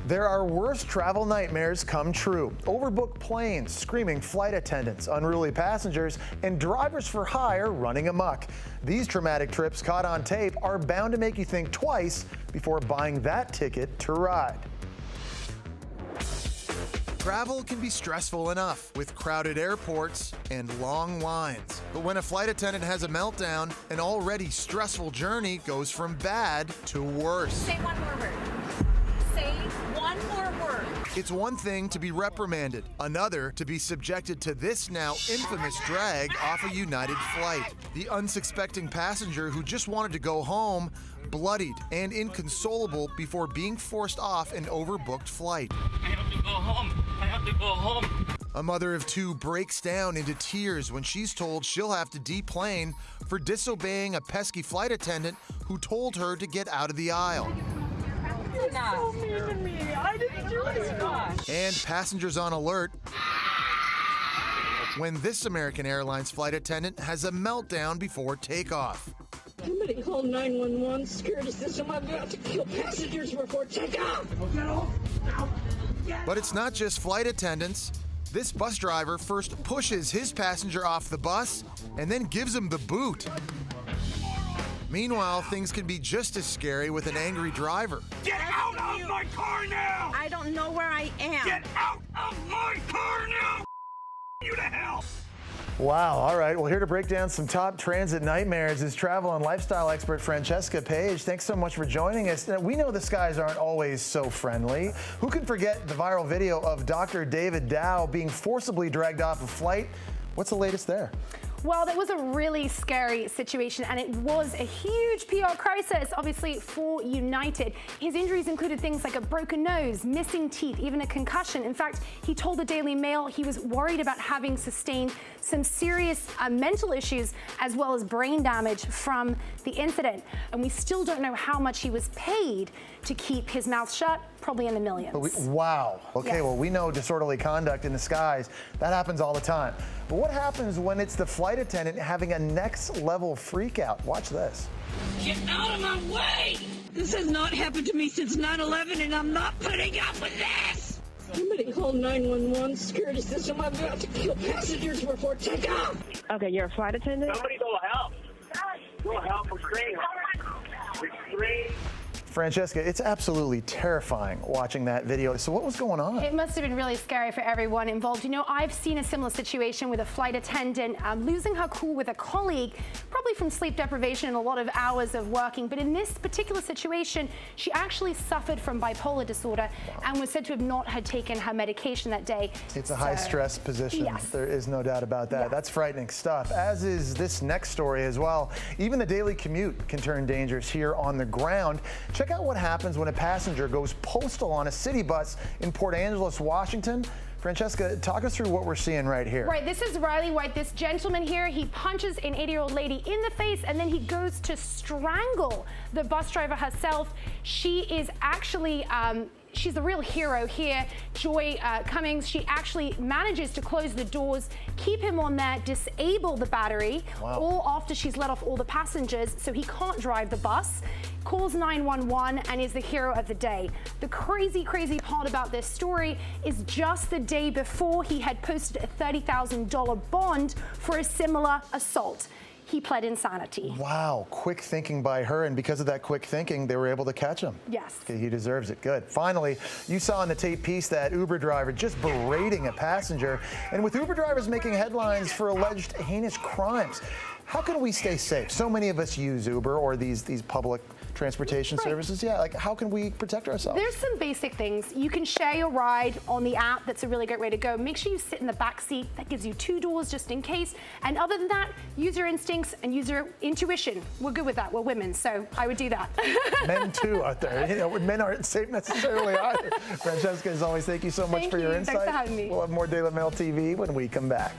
There are worse travel nightmares come true. Overbooked planes, screaming flight attendants, unruly passengers, and drivers for hire running amok. These traumatic trips caught on tape are bound to make you think twice before buying that ticket to ride. Travel can be stressful enough with crowded airports and long lines. But when a flight attendant has a meltdown, an already stressful journey goes from bad to worse. Say one more word. Say one more word. It's one thing to be reprimanded, another to be subjected to this now infamous drag off a United flight. The unsuspecting passenger who just wanted to go home, bloodied and inconsolable before being forced off an overbooked flight. I have to go home. I have to go home. A mother of two breaks down into tears when she's told she'll have to deplane for disobeying a pesky flight attendant who told her to get out of the aisle. So mean to me. I didn't do it. And passengers on alert when this American Airlines flight attendant has a meltdown before takeoff. Somebody call 911. Security system. I'm about to kill passengers before takeoff. But it's not just flight attendants. This bus driver first pushes his passenger off the bus and then gives him the boot. Meanwhile, things can be just as scary with an angry driver. Get out of my car now! I don't know where I am. Get out of my car now! You to hell! Wow, all right. Well, here to break down some top transit nightmares is travel and lifestyle expert Francesca Page. Thanks so much for joining us. Now, we know the skies aren't always so friendly. Who can forget the viral video of Dr. David Dow being forcibly dragged off a flight? What's the latest there? Well, that was a really scary situation, and it was a huge PR crisis, obviously, for United. His injuries included things like a broken nose, missing teeth, even a concussion. In fact, he told the Daily Mail he was worried about having sustained some serious mental issues as well as brain damage from the incident. And we still don't know how much he was paid to keep his mouth shut, probably in the millions. Wow. Okay, Yes. well, we know disorderly conduct in the skies. That happens all the time. But what happens when it's the flight attendant having a next level freak out? Watch this. Get out of my way! This has not happened to me since 9/11, and I'm not putting up with this! Somebody call 911. Security system. I'm about to kill passengers before takeoff. Okay, you're a flight attendant? Somebody go help! Go help! We're screaming! We're screaming! Francesca, it's absolutely terrifying watching that video. So what was going on? It must have been really scary for everyone involved. You know, I've seen a similar situation with a flight attendant losing her cool with a colleague, probably from sleep deprivation and a lot of hours of working. But in this particular situation, she actually suffered from bipolar disorder and was said to have not had taken her medication that day. It's a high-stress position. Yes. There is no doubt about that. Yes. That's frightening stuff, as is this next story as well. Even the daily commute can turn dangerous here on the ground. Check out what happens when a passenger goes postal on a city bus in Port Angeles, Washington. Francesca, talk us through what we're seeing right here. Right, this is Riley White. This gentleman here, he punches an 80-year-old lady in the face and then he goes to strangle the bus driver herself. She is actually she's the real hero here, Joy Cummings. She actually manages to close the doors, keep him on there, disable the battery, all after she's let off all the passengers, so he can't drive the bus, calls 911 and is the hero of the day. The crazy, crazy part about this story is just the day before he had posted a $30,000 bond for a similar assault. He pled insanity. Wow, quick thinking by her, and because of that quick thinking, they were able to catch him. Yes. Okay, he deserves it. Good. Finally, you saw in the tape piece that Uber driver just berating a passenger, and with Uber drivers making headlines for alleged heinous crimes, how can we stay safe? So many of us use Uber or these public transportation services. Yeah, like how can we protect ourselves? There's some basic things. You can share your ride on the app. That's a really great way to go. Make sure you sit in the back seat. That gives you 2 doors just in case. And other than that, use your instincts and use your intuition. We're good with that. We're women, so I would do that. Men too out there. You know, men aren't safe necessarily either. Francesca, as always, thank you so much for your insight. Thanks for having me. We'll have more Daily Mail TV when we come back.